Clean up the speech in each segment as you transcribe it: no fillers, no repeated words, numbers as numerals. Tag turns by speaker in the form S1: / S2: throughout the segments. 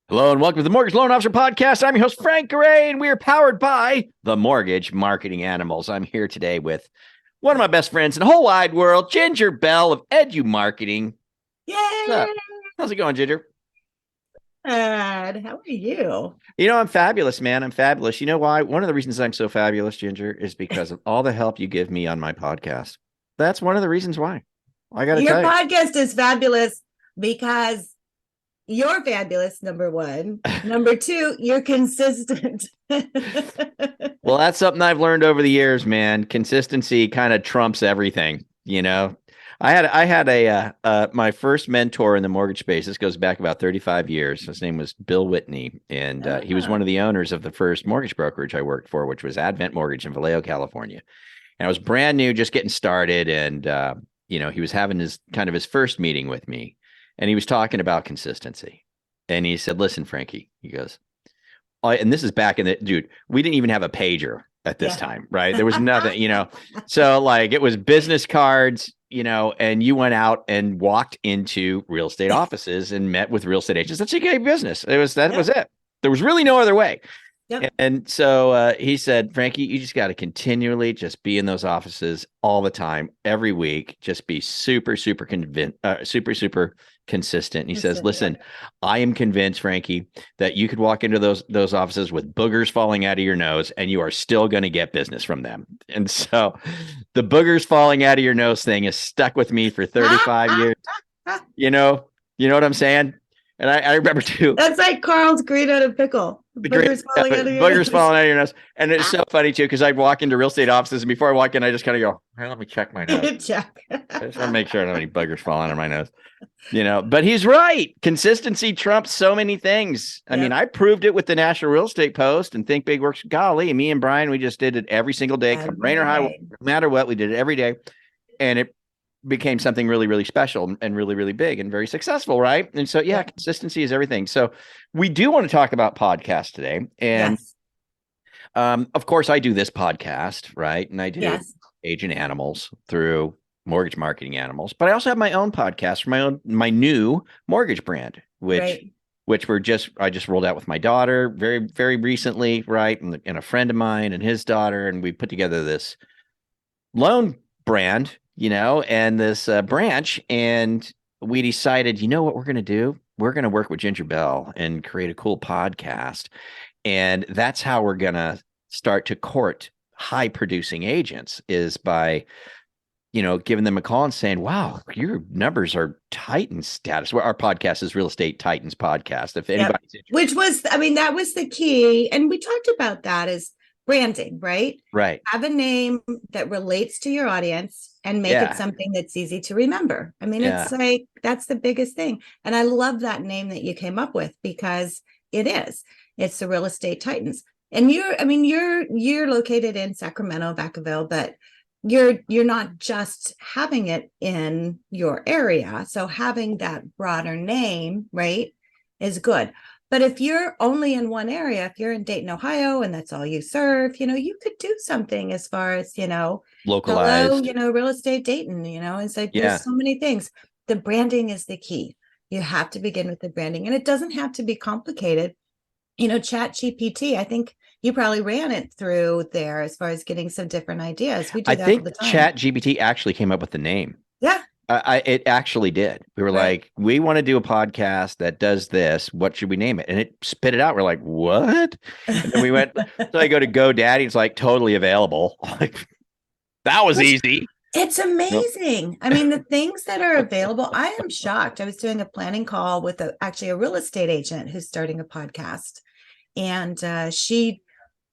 S1: Hello and welcome to the Mortgage Loan Officer Podcast. I'm your host, Frank Garay, and we are powered by the Mortgage Marketing Animals. I'm here today with one of my best friends in the whole wide world, Ginger Bell of Edu Marketing.
S2: Yay!
S1: What's up? How's it going, Ginger?
S2: Ed, how are you?
S1: I'm fabulous, man. I'm fabulous. You know why? One of the reasons I'm so fabulous, Ginger, is because of all the help you give me on my podcast. That's one of the reasons why. I got to
S2: Your
S1: tell you.
S2: podcast is fabulous because you're fabulous, number one. Number two, you're consistent.
S1: Well, that's something I've learned over the years, man. Consistency kind of trumps everything, I had my first mentor in the mortgage space. This goes back about 35 years. His name was Bill Whitney, and he was one of the owners of the first mortgage brokerage I worked for, which was Advent Mortgage in Vallejo, California. And I was brand new, just getting started, and he was having his first meeting with me, and he was talking about consistency. And he said, "Listen, Frankie," he goes, and this is back in the dude, we didn't even have a pager at this time, right? There was nothing, So like it was business cards, and you went out and walked into real estate offices and met with real estate agents. That's a gay business. Was it. There was really no other way.
S2: Yep.
S1: And so he said, Frankie, you just got to continually just be in those offices all the time, every week. Just be super, super super consistent. And he says, listen, I am convinced, Frankie, that you could walk into those offices with boogers falling out of your nose and you are still going to get business from them. And so the boogers falling out of your nose thing is stuck with me for 35 years. You know what I'm saying? And I remember too.
S2: That's like Carl's green out of pickle. Boogers falling out
S1: of your nose. And it's so funny too, because I'd walk into real estate offices, and before I walk in, I just kind of go, hey, let me check my nose.
S2: Check.
S1: I just want to make sure I don't have any boogers falling out of my nose. But he's right. Consistency trumps so many things. I mean, I proved it with the National Real Estate Post and Think Big Works. Golly, me and Brian, we just did it every single day. Come rain or high, no matter what, we did it every day. And it became something really, really special and really, really big and very successful, right? And so, consistency is everything. So we do want to talk about podcasts today. And of course, I do this podcast, right? And I do Agent Animals through Mortgage Marketing Animals. But I also have my own podcast for my new mortgage brand, which I just rolled out with my daughter very, very recently, right? And a friend of mine and his daughter. And we put together this loan brand, and this branch, and we decided, what we're going to do? We're going to work with Ginger Bell and create a cool podcast. And that's how we're going to start to court high producing agents, is by, giving them a call and saying, wow, your numbers are Titan status. Well, our podcast is Real Estate Titans Podcast. If anybody's interested.
S2: That was the key. And we talked about that as branding, right?
S1: Right.
S2: Have a name that relates to your audience and make it something that's easy to remember. I mean, it's like, that's the biggest thing. And I love that name that you came up with, because it's the Real Estate Titans. And you're located in Sacramento, Vacaville, but you're not just having it in your area. So having that broader name, right, is good. But if you're only in one area, if you're in Dayton, Ohio, and that's all you serve, you could do something as far as,
S1: localized,
S2: hello, Real Estate Dayton, it's like, there's so many things. The branding is the key. You have to begin with the branding, and it doesn't have to be complicated. Chat GPT, I think you probably ran it through there as far as getting some different ideas. We do that all the time.
S1: Chat GPT actually came up with the name.
S2: Yeah.
S1: It actually did. We were like, we want to do a podcast that does this. What should we name it? And it spit it out. We're like, what? And then we went, so I go to GoDaddy. It's like totally available. Like, that was easy.
S2: It's amazing. I mean, the things that are available, I am shocked. I was doing a planning call with actually a real estate agent who's starting a podcast. And she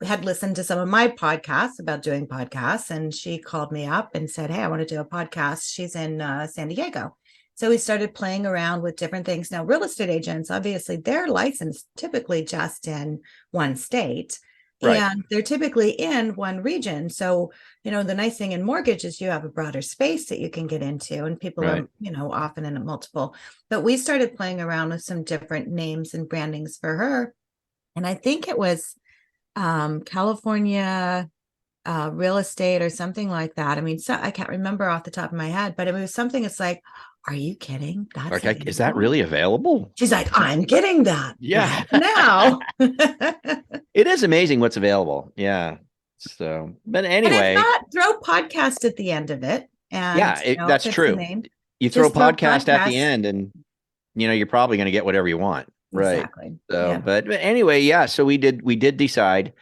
S2: had listened to some of my podcasts about doing podcasts, and she called me up and said, hey, I want to do a podcast. She's in San Diego. So we started playing around with different things. Now, real estate agents, obviously, they're licensed typically just in one state, and they're typically in one region. So, the nice thing in mortgage is you have a broader space that you can get into, and people are, often in a multiple. But we started playing around with some different names and brandings for her. And I think it was California real estate or something like that. I mean, so I can't remember off the top of my head, but it was something. It's like, are you kidding? That's
S1: Like, is that
S2: available?
S1: really available?
S2: She's like, I'm getting that
S1: Yeah.
S2: right now.
S1: It is amazing what's available. Yeah. So, but
S2: And if
S1: anyway,
S2: not, throw podcast at the end of it. And
S1: yeah,
S2: if
S1: that's
S2: it's the
S1: true.
S2: name,
S1: You throw
S2: just throw
S1: podcast at the
S2: podcast.
S1: end and you're probably going to get whatever you want. Right.
S2: Exactly.
S1: So,
S2: Yeah.
S1: but anyway, yeah. So we did decide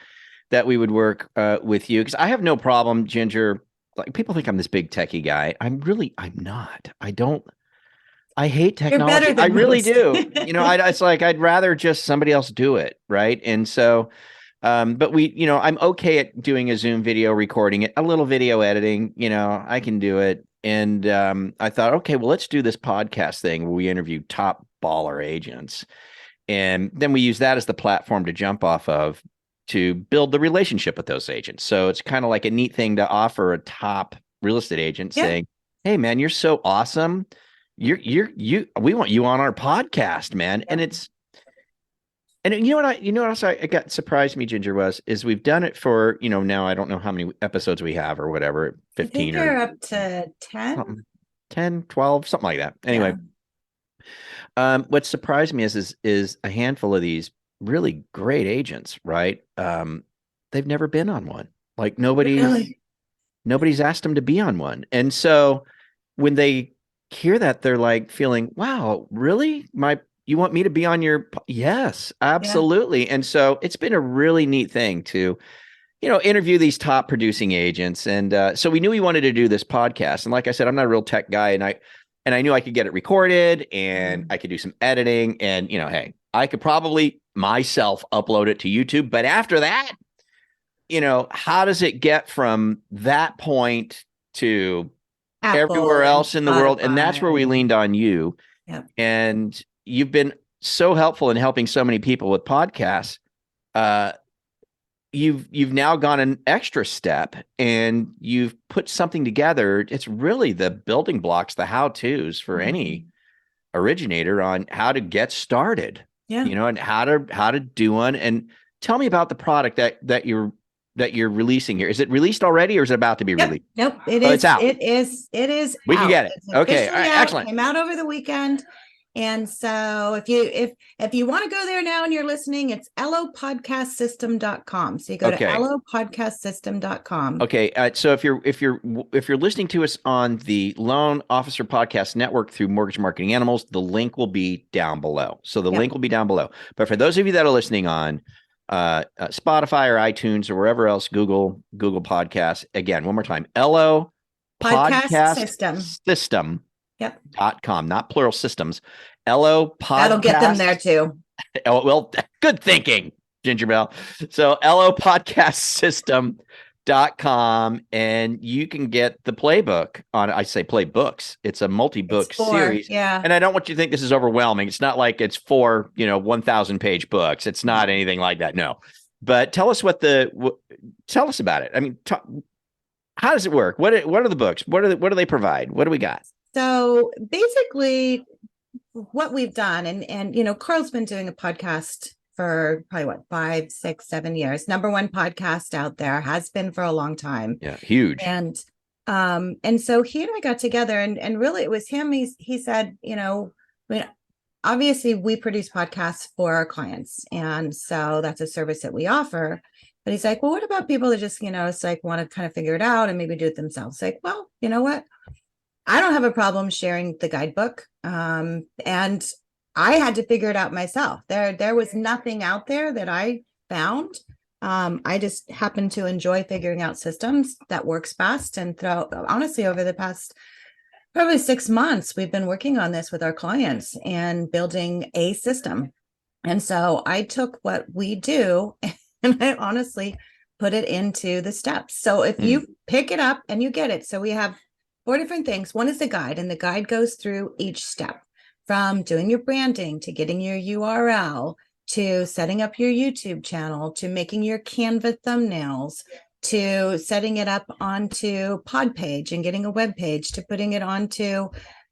S1: that we would work with you because I have no problem, Ginger. Like people think I'm this big techie guy. I'm not. I hate
S2: You're better
S1: technology. I
S2: than
S1: really
S2: most.
S1: do. It's like I'd rather just somebody else do it. Right. And so, but I'm okay at doing a Zoom video, recording it, a little video editing, I can do it. And I thought, okay, well, let's do this podcast thing where we interview top baller agents. And then we use that as the platform to jump off of to build the relationship with those agents. So it's kind of like a neat thing to offer a top real estate agent saying, hey man, you're so awesome. We want you on our podcast, man.
S2: Yeah.
S1: And you know what else I got surprised me, Ginger, is we've done it for, now I don't know how many episodes we have or whatever, 15
S2: they're
S1: or
S2: up to 10,
S1: 10, 12, something like that. Anyway, what surprised me is a handful of these really great agents, right? They've never been on one. Like nobody's asked them to be on one. And so when they hear that, they're like feeling, wow, really? You want me to be on your? Yes, absolutely. And so it's been a really neat thing to, interview these top producing agents. And so we knew we wanted to do this podcast. And like I said, I'm not a real tech guy, and I knew I could get it recorded and I could do some editing, and hey, I could probably myself upload it to YouTube. But after that, how does it get from that point to
S2: Apple
S1: everywhere else in the world? And that's where we
S2: Spotify.
S1: leaned on you.
S2: Yep.
S1: And you've been so helpful in helping so many people with podcasts. You've now gone an extra step and you've put something together. It's really the building blocks, the how-tos for any originator on how to get started.
S2: Yeah.
S1: And how to do one. And tell me about the product that you're releasing here. Is it released already or is it about to be released?
S2: Nope.
S1: It's out.
S2: It is.
S1: We can
S2: out.
S1: get it.
S2: It's
S1: Okay.
S2: officially out.
S1: Excellent.
S2: Came out over the weekend. And so if you want to go there now and you're listening, it's lopodcastsystem.com. So you go to lopodcastsystem.com.
S1: Okay. So if you're listening to us on the Loan Officer Podcast Network through Mortgage Marketing Animals, the link will be down below. So the link will be down below. But for those of you that are listening on Spotify or iTunes or wherever else, Google Podcasts, again, one more time, LO
S2: Podcast System.
S1: .com, not plural systems. LO podcast.
S2: That'll get them there too.
S1: Oh, well, good thinking, Ginger Bell. So lopodcastsystem.com, and you can get the playbook on, I say playbooks. It's a multi-book series.
S2: Yeah.
S1: And I don't want you to think this is overwhelming. It's not like it's 4, 1,000 page books. It's not anything like that. No. But tell us tell us about it. I mean, how does it work? What are the books? What do they provide? What do we got?
S2: So basically what we've done, and Carl's been doing a podcast for probably 5, 6, 7 years. Number one podcast out there, has been for a long time.
S1: Yeah, huge.
S2: And so he and I got together, and really it was him. He said, obviously we produce podcasts for our clients, and so that's a service that we offer. But he's like, well, what about people that just, it's like want to kind of figure it out and maybe do it themselves? Like, well, you know what? I don't have a problem sharing the guidebook. And I had to figure it out myself. There was nothing out there that I found. I just happen to enjoy figuring out systems that works best. And honestly, over the past probably 6 months, we've been working on this with our clients and building a system. And so I took what we do and I honestly put it into the steps. So if you pick it up and you get it, so we have 4 different things. One is the guide, and the guide goes through each step, from doing your branding to getting your URL, to setting up your YouTube channel, to making your Canva thumbnails, to setting it up onto Podpage and getting a web page, to putting it onto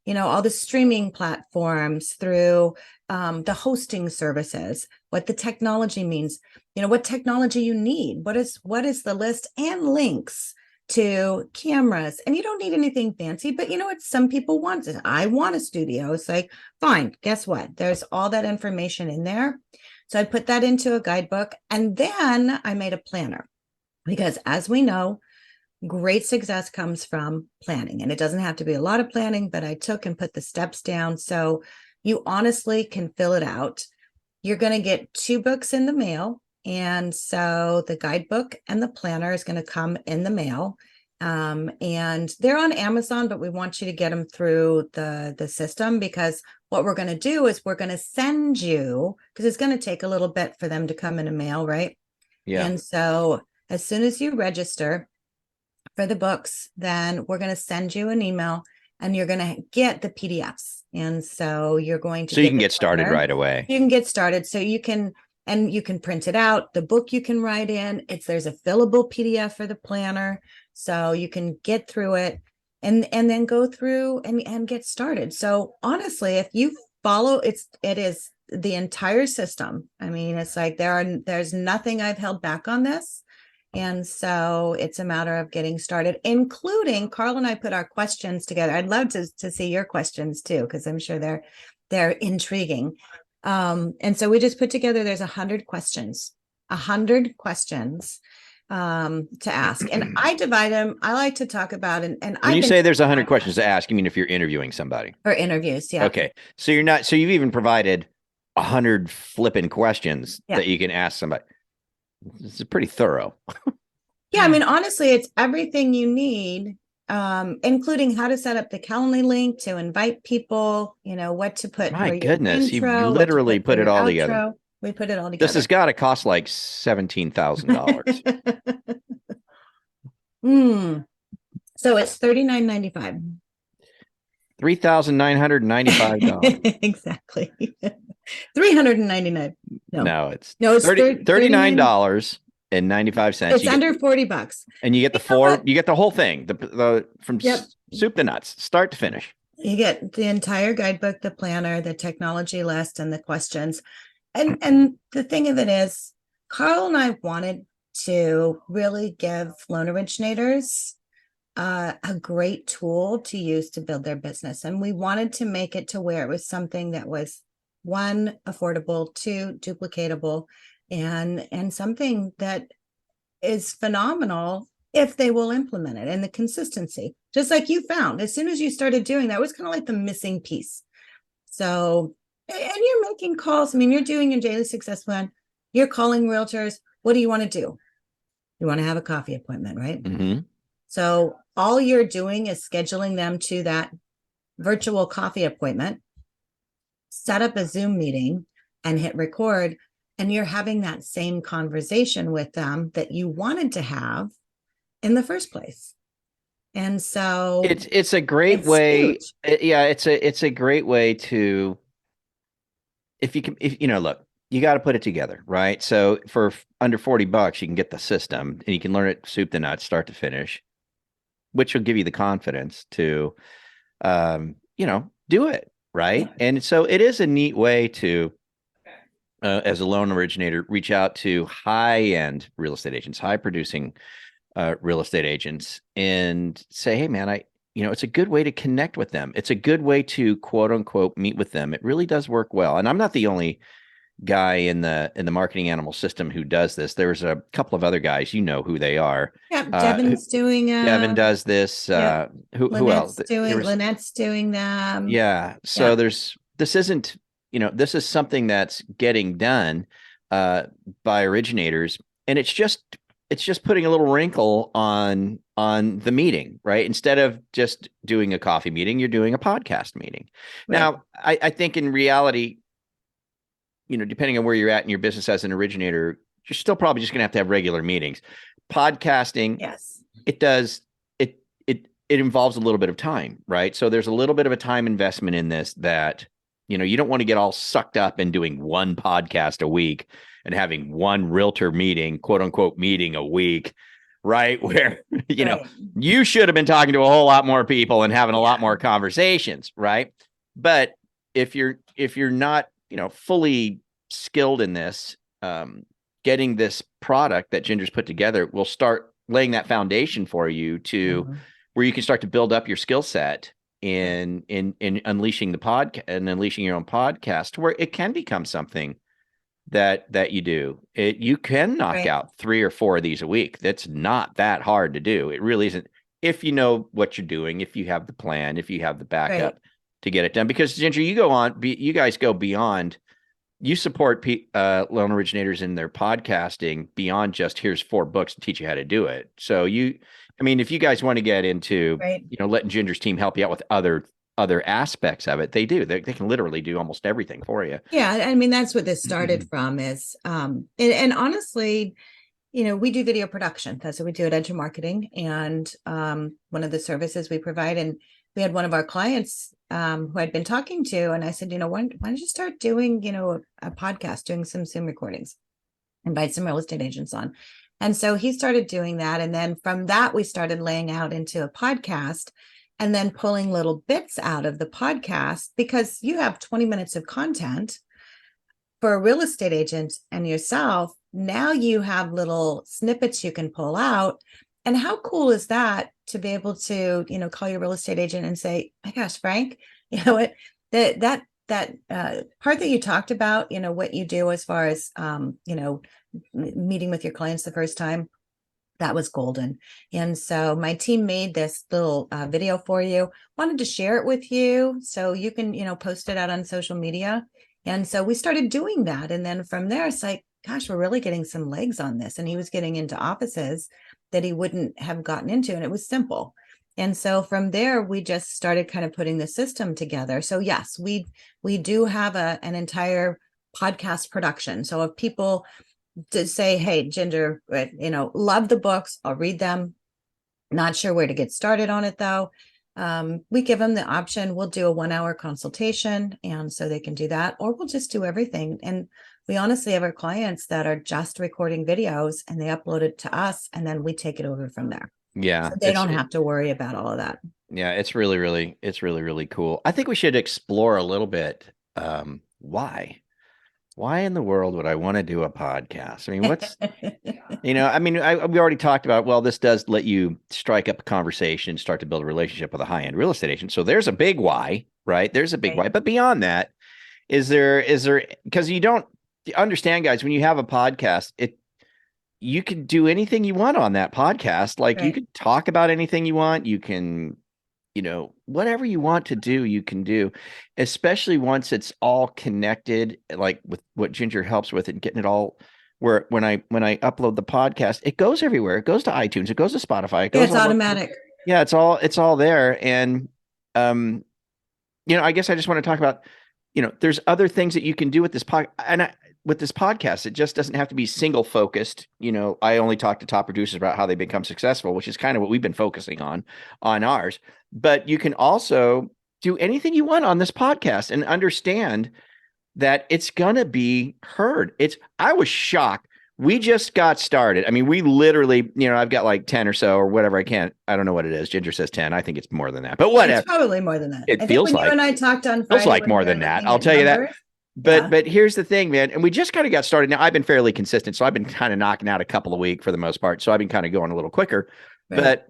S2: all the streaming platforms, through the hosting services, what the technology means, what technology you need, what is the list, and links to cameras. And you don't need anything fancy, but what some people want is, I want a studio. It's like, fine, guess what? There's all that information in there. So I put that into a guidebook, and then I made a planner, because as we know, great success comes from planning. And it doesn't have to be a lot of planning, but I took and put the steps down so you honestly can fill it out. You're going to get 2 books in the mail. And so the guidebook and the planner is going to come in the mail. And they're on Amazon, but we want you to get them through the system, because what we're going to do is we're going to send you, because it's going to take a little bit for them to come in the mail, right?
S1: Yeah.
S2: And so as soon as you register for the books, then we're going to send you an email, and you're going to get the PDFs. And so you're going to,
S1: so you can get started right away.
S2: You can get started. So you can print it out. The book you can write in. There's a fillable PDF for the planner, so you can get through it and then go through and get started. So honestly, if you follow, it is the entire system. I mean, it's like there's nothing I've held back on this. And so it's a matter of getting started, including Carl and I put our questions together. I'd love to see your questions too, because I'm sure they're intriguing. And so we just put together, there's 100 questions to ask. And I divide them. I like to talk about, and
S1: when you say there's 100 questions to ask, you mean if you're interviewing somebody?
S2: For interviews, yeah.
S1: Okay. So you've even provided 100 flipping questions that you can ask somebody. This is pretty thorough.
S2: Yeah, I mean, honestly, it's everything you need, including how to set up the Calendly link to invite people, what to put.
S1: My goodness, you literally put it all together.
S2: We put it all together.
S1: This has got to cost like $17,000.
S2: So it's $39.95.
S1: $3,995.
S2: Exactly. $399.
S1: No, it's
S2: $39.95. It's under $40.
S1: And you get you get the whole thing, from soup to nuts, start to finish.
S2: You get the entire guidebook, the planner, the technology list, and the questions. And the thing of it is, Carl and I wanted to really give loan originators a great tool to use to build their business. And we wanted to make it to where it was something that was, 1, affordable, 2, duplicatable, and something that is phenomenal if they will implement it, and the consistency, just like you found. As soon as you started doing that, it was kind of like the missing piece. So, and you're making calls. I mean, you're doing your daily success plan. You're calling realtors. What do you want to do? You want to have a coffee appointment, right?
S1: Mm-hmm.
S2: So all you're doing is scheduling them to that virtual coffee appointment, set up a Zoom meeting, and hit record. And you're having that same conversation with them that you wanted to have in the first place. And so
S1: it's a great way. It's a great way to, if look, you got to put it together, right? So for under $40, you can get the system, and you can learn it soup to nuts, start to finish, which will give you the confidence to, do it, right? Yeah. And so it is a neat way to, as a loan originator, reach out to high-end real estate agents, high-producing real estate agents, and say, hey, man, it's a good way to connect with them. It's a good way to, quote unquote, meet with them. It really does work well. And I'm not the only guy in the marketing animal system who does this. There's a couple of other guys, who they are.
S2: Yeah, Devin's doing
S1: Devin does this. Who else?
S2: Lynette's doing them.
S1: Yeah. So this isn't, this is something that's getting done by originators, and it's just putting a little wrinkle on the meeting, right? Instead of just doing a coffee meeting, you're doing a podcast meeting. Right. Now, I think in reality, depending on where you're at in your business as an originator, you're still probably just going to have regular meetings. Podcasting,
S2: yes,
S1: it involves a little bit of time, right? So there's a little bit of a time investment in this that, you don't want to get all sucked up in doing one podcast a week and having one realtor meeting, quote unquote, meeting a week, right? Where,
S2: Right.
S1: you should have been talking to a whole lot more people and having a lot
S2: Yeah.
S1: more conversations, right? But if you're not, fully skilled in this, getting this product that Ginger's put together will start laying that foundation for you to
S2: Mhm.
S1: where you can start to build up your skill set in unleashing the podcast and unleashing your own podcast to where it can become something that you do. You can knock
S2: Right.
S1: out 3 or 4 of these a week. That's not that hard to do. It really isn't, if you know what you're doing, if you have the plan, if you have the backup
S2: Right.
S1: to get it done. Because Ginger, you guys go beyond. You support loan originators in their podcasting beyond just here's 4 books to teach you how to do it. So if you guys want to get into,
S2: Right.
S1: letting Ginger's team help you out with other aspects of it, they do. They can literally do almost everything for you.
S2: Yeah, I mean, that's what this started from is and honestly, we do video production. That's what we do at Edge Marketing. And one of the services we provide. And we had one of our clients who I'd been talking to, and I said, why don't you start doing, a podcast, doing some Zoom recordings, invite some real estate agents on. And so he started doing that. And then from that, we started laying out into a podcast and then pulling little bits out of the podcast, because you have 20 minutes of content for a real estate agent and yourself. Now you have little snippets you can pull out. And how cool is that to be able to, call your real estate agent and say, my gosh, Frank, what that part that you talked about, what you do as far as, meeting with your clients the first time, that was golden. And so my team made this little video for you, wanted to share it with you so you can, post it out on social media. And so we started doing that. And then from there, it's like, gosh, we're really getting some legs on this. And he was getting into offices that he wouldn't have gotten into. And it was simple. And so from there, we just started kind of putting the system together. So yes, we do have an entire podcast production. So if people to say, hey, Ginger, love the books, I'll read them. Not sure where to get started on it though. We give them the option. We'll do a 1-hour consultation, and so they can do that, or we'll just do everything. And we honestly have our clients that are just recording videos and they upload it to us, and then we take it over from there.
S1: Yeah.
S2: So they don't have to worry about all of that.
S1: Yeah, it's really, really cool. I think we should explore a little bit. Why in the world would I want to do a podcast? I mean, we already talked about, well, this does let you strike up a conversation, start to build a relationship with a high-end real estate agent. So there's a big why, right? There's a big why. But beyond that, is there, because you don't understand, guys, when you have a podcast, you can do anything you want on that podcast. Like you could talk about anything you want. You can, whatever you want to do, you can do, especially once it's all connected, like with what Ginger helps with and getting it all where when I upload the podcast, it goes everywhere. It goes to iTunes, it goes to Spotify, it goes
S2: it's automatic.
S1: Yeah, it's all there. And I guess I just want to talk about, there's other things that you can do with this with this podcast. It just doesn't have to be single focused. I only talk to top producers about how they become successful, which is kind of what we've been focusing on ours. But you can also do anything you want on this podcast and understand that it's going to be heard. I was shocked. We just got started. I mean, we literally, I've got like 10 or so or whatever. I don't know what it is. Ginger says 10. I think it's more than that, but whatever.
S2: It's probably more than that.
S1: It feels like,
S2: you and I talked on Friday,
S1: feels like more than that. I'll tell you that. But here's the thing, man. And we just kind of got started. Now I've been fairly consistent. So I've been kind of knocking out a couple a week for the most part. So I've been kind of going a little quicker, but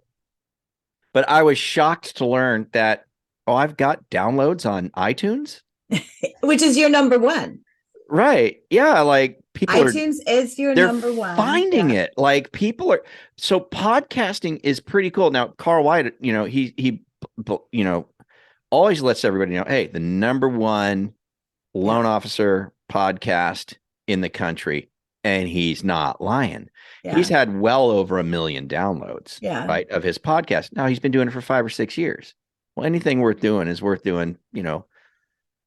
S1: I was shocked to learn that, I've got downloads on iTunes,
S2: which is your number one.
S1: Right. Yeah. Like
S2: iTunes is your number one.
S1: Finding it. Like people are. So podcasting is pretty cool. Now, Carl White, he always lets everybody know, hey, the number one loan officer podcast in the country, and he's not lying. He's had well over 1 million downloads, right, of his podcast. Now he's been doing it for 5 or 6 years. Well, anything worth doing is worth doing.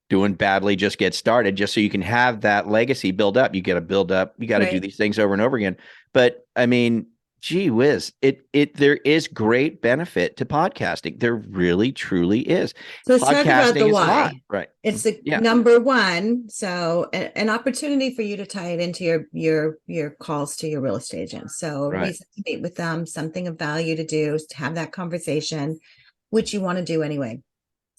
S1: Doing badly, just get started, just so you can have that legacy build up. You got to build up. You got to do these things over and over again. But I mean, gee whiz, there is great benefit to podcasting. There really, truly is.
S2: So let's talk about the
S1: Podcasting is hot,
S2: why.
S1: right?
S2: It's the
S1: Yeah,
S2: number one. So an opportunity for you to tie it into your calls to your real estate agents. So a
S1: right.
S2: reason to meet with them, something of value to do is to have that conversation, which you want to do anyway.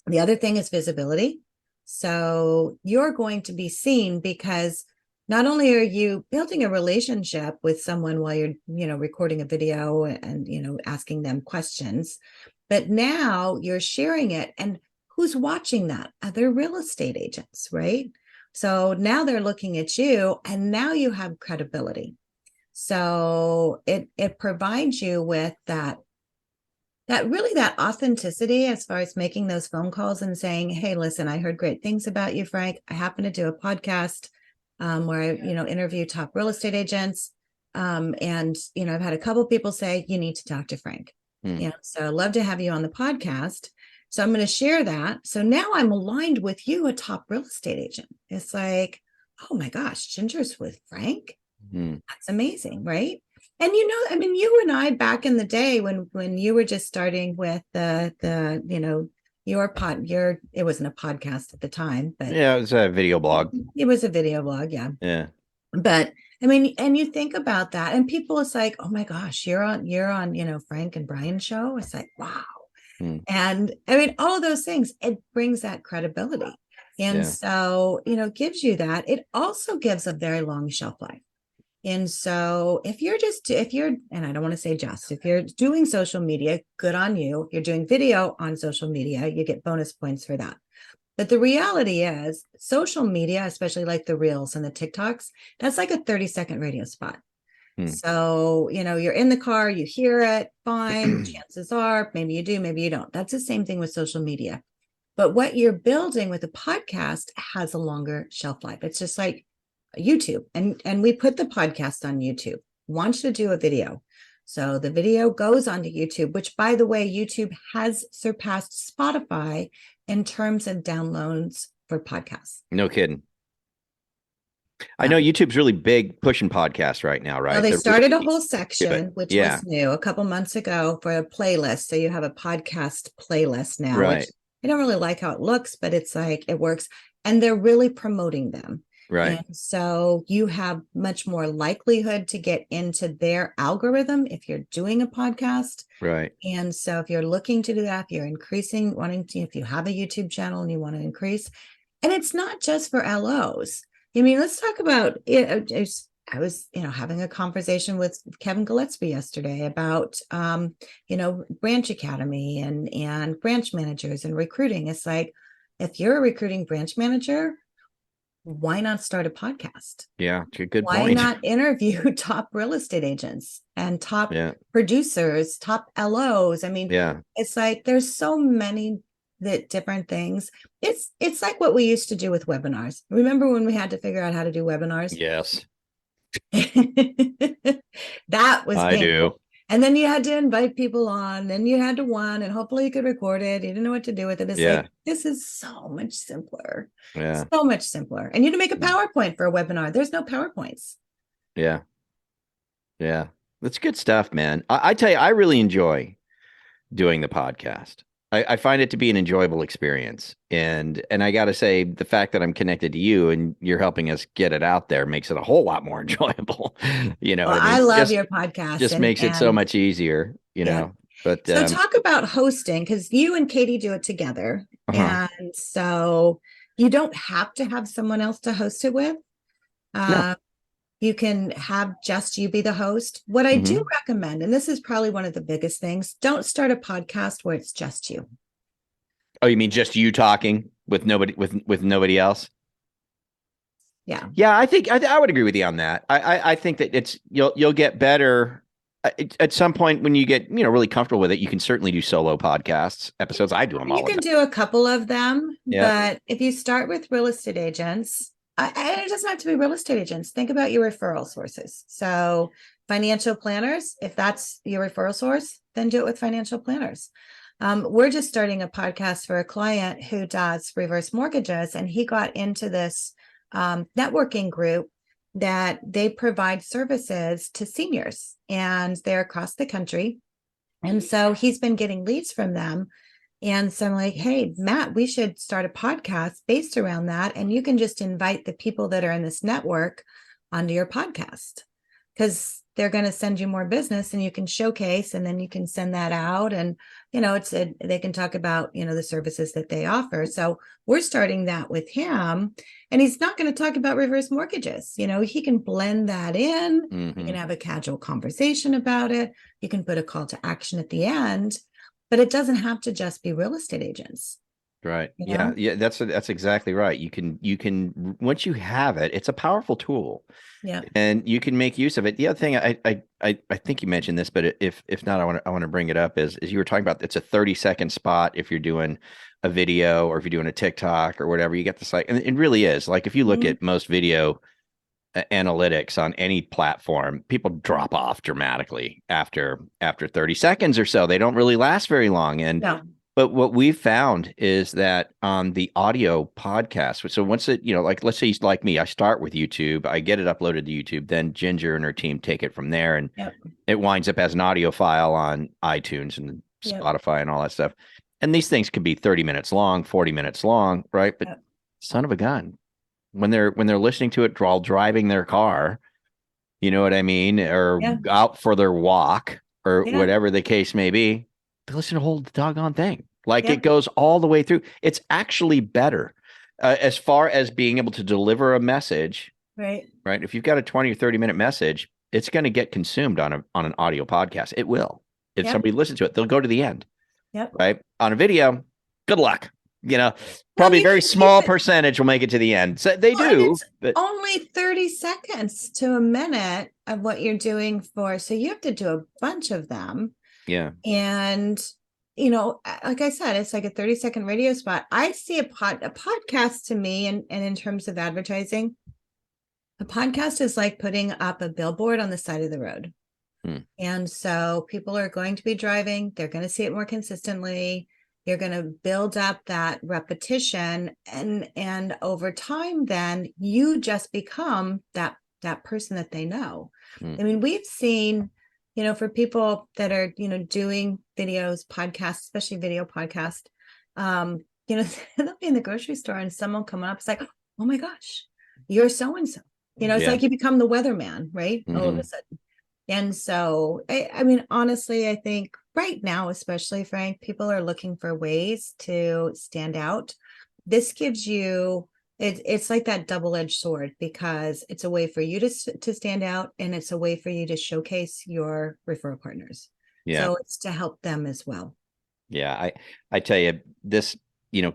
S2: The other thing is visibility. So you're going to be seen because not only are you building a relationship with someone while you're, recording a video and, asking them questions, but now you're sharing it. And who's watching that? Other real estate agents, right? So now they're looking at you and now you have credibility. So it provides you with that authenticity as far as making those phone calls and saying, hey, listen, I heard great things about you, Frank. I happen to do a podcast where I, interview top real estate agents. And, I've had a couple of people say, you need to talk to Frank. So I'd love to have you on the podcast. So I'm going to share that. So now I'm aligned with you, a top real estate agent. It's like, oh my gosh, Ginger's with Frank. That's amazing, right? And you and I back in the day when you were just starting with the it wasn't a podcast at the time, but
S1: Yeah, it was a video blog.
S2: It was a video blog, yeah.
S1: Yeah.
S2: But I mean, and you think about that, and people, it's like, oh my gosh, you're on, Frank and Brian show. It's like, wow. And I mean, all of those things, it brings that credibility. And so, gives you that. It also gives a very long shelf life. And so if you're, and I don't want to say if you're doing social media, good on you. If you're doing video on social media, you get bonus points for that. But the reality is social media, especially like the Reels and the TikToks, that's like a 30-second radio spot. So, you're in the car, you hear it, fine. Chances are maybe you do, maybe you don't. That's the same thing with social media. But what you're building with a podcast has a longer shelf life. It's just like YouTube. And we put the podcast on YouTube. Want you to do a video. So the video goes onto YouTube, which, by the way, YouTube has surpassed Spotify in terms of downloads for podcasts.
S1: No kidding. I know YouTube's really big pushing podcasts right now, right?
S2: Well, they started a whole section, which was new a couple months ago, for a playlist. So you have a podcast playlist now, which I don't really like how it looks, but it's like it works. And they're really promoting them.
S1: Right.
S2: And so you have much more likelihood to get into their algorithm if you're doing a podcast.
S1: Right.
S2: And so if you're looking to do that, if you're if you have a YouTube channel and you want to increase, and it's not just for LOs. I mean, let's talk about it. I was, having a conversation with Kevin Gillespie yesterday about, branch academy and branch managers and recruiting. It's like, if you're a recruiting branch manager, why not start a podcast?
S1: Yeah, good point.
S2: Why not interview top real estate agents and top producers, top LOs? I mean, it's like there's so many different things. It's like what we used to do with webinars. Remember when we had to figure out how to do webinars?
S1: Yes.
S2: That was
S1: I do.
S2: And then you had to invite people on, and you had to and hopefully you could record it. You didn't know what to do with it. It's like, this is so much simpler.
S1: Yeah.
S2: So much simpler. And you had to make a PowerPoint for a webinar. There's no PowerPoints.
S1: Yeah. Yeah. That's good stuff, man. I tell you, I really enjoy doing the podcast. I find it to be an enjoyable experience. And I got to say, the fact that I'm connected to you and you're helping us get it out there makes it a whole lot more enjoyable.
S2: Well, I love your podcast.
S1: Just makes it so much easier, know. But
S2: so talk about hosting, because you and Katie do it together. And so you don't have to have someone else to host it with.
S1: No.
S2: You can have just you be the host. What I do recommend, and this is probably one of the biggest things, don't start a podcast where it's just you.
S1: Oh, you mean just you talking with nobody, with nobody else?
S2: Yeah.
S1: Yeah, I think I would agree with you on that. I think that you'll get better at some point when you get, really comfortable with it. You can certainly do solo podcasts episodes. I do them all.
S2: You can do a couple of them, but if you start with real estate agents, and it doesn't have to be real estate agents. Think about your referral sources. So financial planners, if that's your referral source, then do it with financial planners. We're just starting a podcast for a client who does reverse mortgages, and he got into this networking group that they provide services to seniors, and they're across the country. And so he's been getting leads from them. And so I'm like, hey, Matt, we should start a podcast based around that. And you can just invite the people that are in this network onto your podcast, because they're going to send you more business, and you can showcase, and then you can send that out. And, they can talk about, the services that they offer. So we're starting that with him, and he's not going to talk about reverse mortgages. He can blend that in. You can have a casual conversation about it. You can put a call to action at the end, but it doesn't have to just be real estate agents.
S1: Right. Yeah. That's exactly right. You can once you have it, it's a powerful tool.
S2: Yeah.
S1: And you can make use of it. The other thing I think you mentioned this, but if not, I want to bring it up is you were talking about, it's a 30-second spot if you're doing a video, or if you're doing a TikTok or whatever, you get the site. And it really is, like, if you look at most video analytics on any platform, people drop off dramatically after 30 seconds or so. They don't really last very long. And but what we've found is that on the audio podcast, so once it, like, let's say, like me, I start with YouTube, I get it uploaded to YouTube, then Ginger and her team take it from there, and it winds up as an audio file on iTunes and Spotify and all that stuff. And these things could be 30 minutes long, 40 minutes long, right? But son of a gun, when they're listening to it while driving their car, you know what I mean, or out for their walk, or whatever the case may be, they listen to the whole doggone thing. Like, it goes all the way through. It's actually better as far as being able to deliver a message. Right. If you've got a 20 or 30-minute message, it's going to get consumed on an audio podcast. It will. If somebody listens to it, they'll go to the end. Right. On a video, good luck. Probably a very small percentage will make it to the end. So they do. But only
S2: 30 seconds to a minute of what you're doing for. So you have to do a bunch of them.
S1: Yeah.
S2: And, like I said, it's like a 30-second radio spot. I see a podcast to me, and in terms of advertising, a podcast is like putting up a billboard on the side of the road. And so people are going to be driving. They're going to see it more consistently. You're going to build up that repetition, and over time, then you just become that person that they know. I mean, we've seen, for people that are, doing videos, podcasts, especially video podcast, they'll be in the grocery store and someone coming up, it's like, oh my gosh, you're so-and-so. It's like you become the weatherman, right? All of a sudden. And so, I mean, honestly, I think right now, especially, Frank, people are looking for ways to stand out. This gives you, it's like that double-edged sword, because it's a way for you to stand out, and it's a way for you to showcase your referral partners. So it's to help them as well.
S1: Yeah. I tell you this,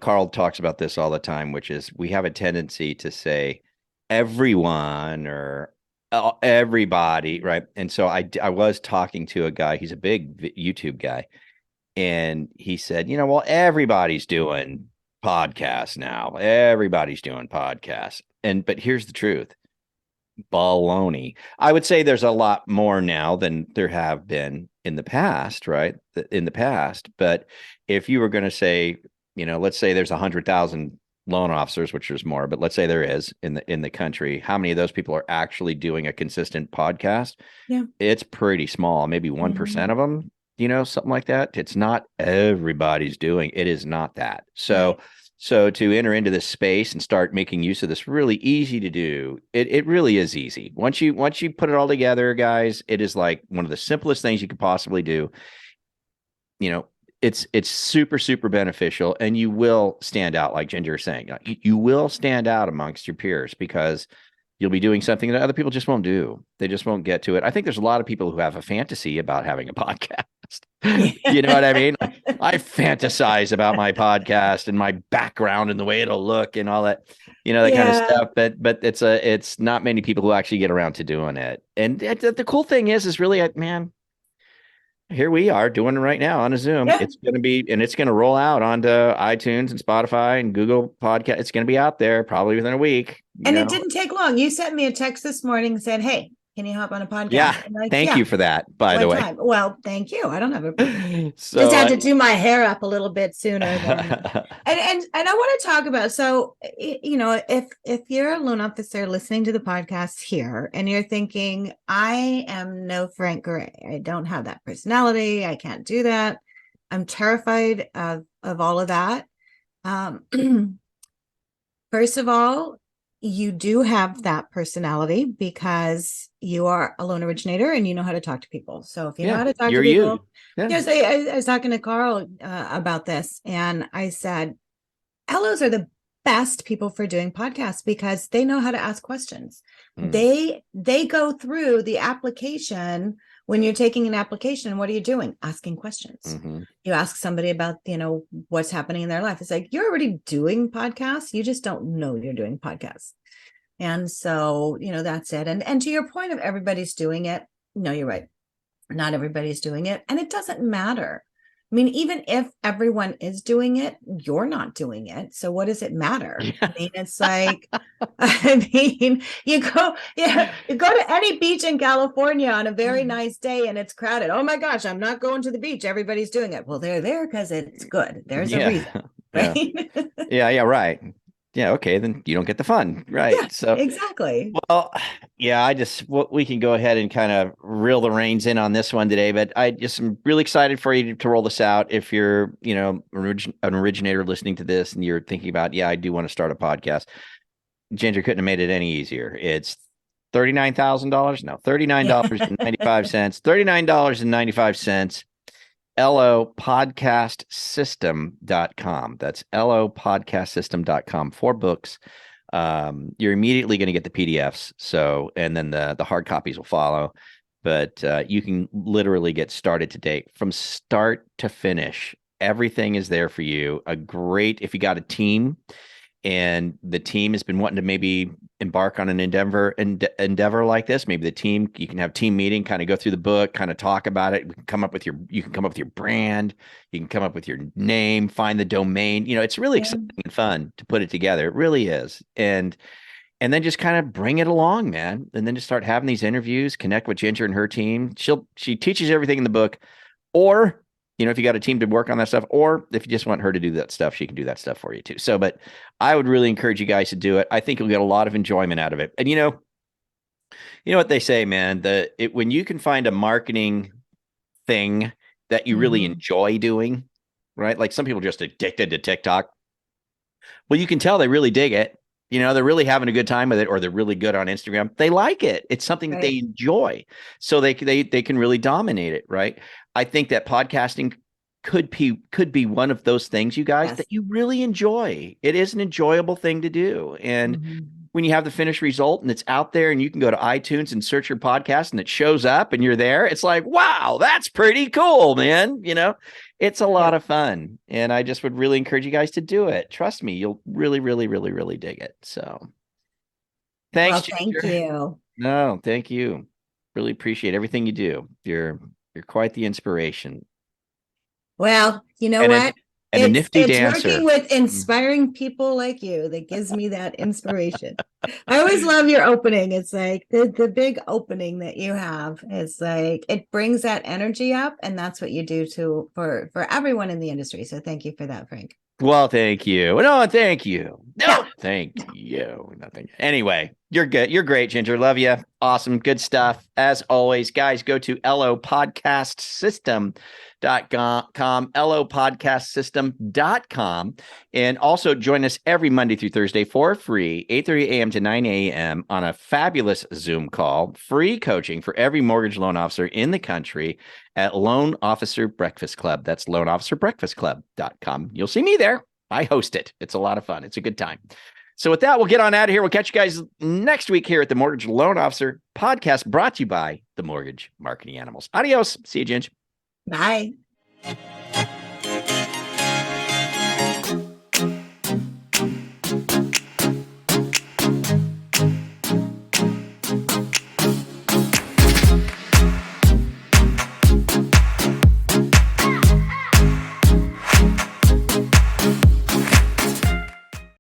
S1: Carl talks about this all the time, which is we have a tendency to say everyone or everybody, right? And so I was talking to a guy, he's a big YouTube guy, and he said, well, everybody's doing podcasts now. Everybody's doing podcasts. But here's the truth. Baloney. I would say there's a lot more now than there have been in the past, right? In the past. But if you were going to say, let's say there's 100,000 loan officers, which is more, but let's say there is in the country, how many of those people are actually doing a consistent podcast? It's pretty small, maybe 1% of them, something like that. It's not everybody's doing it. Is not that. So to enter into this space and start making use of this, really easy to do. It really is easy. Once you put it all together, guys, it is like one of the simplest things you could possibly do. It's super, super beneficial, and you will stand out, like Ginger is saying. You will stand out amongst your peers, because you'll be doing something that other people just won't do. They just won't get to it. I think there's a lot of people who have a fantasy about having a podcast. You know what I mean? I fantasize about my podcast and my background and the way it'll look and all that, that kind of stuff. But it's not many people who actually get around to doing it. And the cool thing is really, man, here we are doing it right now on a Zoom. It's going to roll out onto iTunes and Spotify and Google Podcast. It's going to be out there probably within a week.
S2: And it didn't take long. You sent me a text this morning and said, hey, Can you hop on a podcast?
S1: Yeah.
S2: I'm like,
S1: Thank
S2: yeah.
S1: you for that, by the
S2: What
S1: way.
S2: time? Well, thank you. I don't have a
S1: So
S2: just had to do my hair up a little bit sooner than
S1: uh,
S2: and I want to talk about, so you know, if you're a loan officer listening to the podcast here and you're thinking, I am no Frank Garay, I don't have that personality, I can't do that, I'm terrified of all of that. um First of all, you do have that personality because you are a loan originator and you know how to talk to people. So if you know
S1: yeah,
S2: how to talk to
S1: you're you.
S2: people,
S1: Yeah.
S2: yes, I was talking to Carl about this, and I said, LOs are the best people for doing podcasts because they know how to ask questions. They go through the application. When you're taking an application, what are you doing? Asking questions.
S1: Mm-hmm.
S2: You ask somebody about, what's happening in their life. It's like, you're already doing podcasts. You just don't know you're doing podcasts. And so, that's it. And to your point of everybody's doing it, no, you're right. Not everybody's doing it. And it doesn't matter. I mean, even if everyone is doing it, you're not doing it. So what does it matter?
S1: Yeah.
S2: I mean, it's like, you go to any beach in California on a very nice day and it's crowded. Oh my gosh, I'm not going to the beach. Everybody's doing it. Well, they're there because it's good. There's a reason, right?
S1: Yeah, right. Yeah, okay, then you don't get the fun, right?
S2: Yeah,
S1: so
S2: exactly.
S1: Well, yeah, we can go ahead and kind of reel the reins in on this one today, but I just am really excited for you to roll this out. If you're, an originator listening to this and you're thinking about, yeah, I do want to start a podcast, Ginger couldn't have made it any easier. It's $39,000. No, $39.95. $39.95. lopodcastsystem.com. That's lopodcastsystem.com. 4 books. You're immediately going to get the PDFs. So, and then the hard copies will follow, but you can literally get started today from start to finish. Everything is there for you. If you got a team and the team has been wanting to maybe embark on an endeavor like this, maybe you can have team meeting, kind of go through the book, kind of talk about it. You can come up with your brand, you can come up with your name, find the domain. It's really exciting and fun to put it together. It really is. And then just kind of bring it along, man. And then just start having these interviews, connect with Ginger and her team. She teaches everything in the book, or if you got a team to work on that stuff, or if you just want her to do that stuff, she can do that stuff for you too. So, but I would really encourage you guys to do it. I think you'll get a lot of enjoyment out of it. And you know what they say, man, when you can find a marketing thing that you really enjoy doing, right? Like some people are just addicted to TikTok. Well, you can tell they really dig it. They're really having a good time with it, or they're really good on Instagram. They like it. It's something that they enjoy. So they can really dominate it, right? I think that podcasting could be one of those things, you guys, that you really enjoy. It is an enjoyable thing to do. And when you have the finished result and it's out there and you can go to iTunes and search your podcast and it shows up and you're there, it's like, wow, that's pretty cool, man. It's a lot of fun. And I just would really encourage you guys to do it. Trust me, you'll really, really, really, really dig it. So thanks.
S2: Well, thank you.
S1: No, thank you. Really appreciate everything you do. You're quite the inspiration.
S2: Well, you know what?
S1: And a nifty dancer.
S2: It's working with inspiring people like you that gives me that inspiration. I always love your opening. It's like the big opening that you have. It's like it brings that energy up, and that's what you do for everyone in the industry. So thank you for that, Frank.
S1: Well, thank you. No, thank you. No, thank you. Nothing. Anyway, you're good. You're great, Ginger. Love you. Awesome. Good stuff. As always, guys, go to lopodcastsystem.com, lopodcastsystem.com, and also join us every Monday through Thursday for free, 8:30 a.m. to 9 a.m. on a fabulous Zoom call, free coaching for every mortgage loan officer in the country at Loan Officer Breakfast Club. That's loanofficerbreakfastclub.com. You'll see me there. I host it. It's a lot of fun. It's a good time. So with that, we'll get on out of here. We'll catch you guys next week here at the Mortgage Loan Officer Podcast, brought to you by the Mortgage Marketing Animals. Adios. See you, Ginge.
S2: Bye.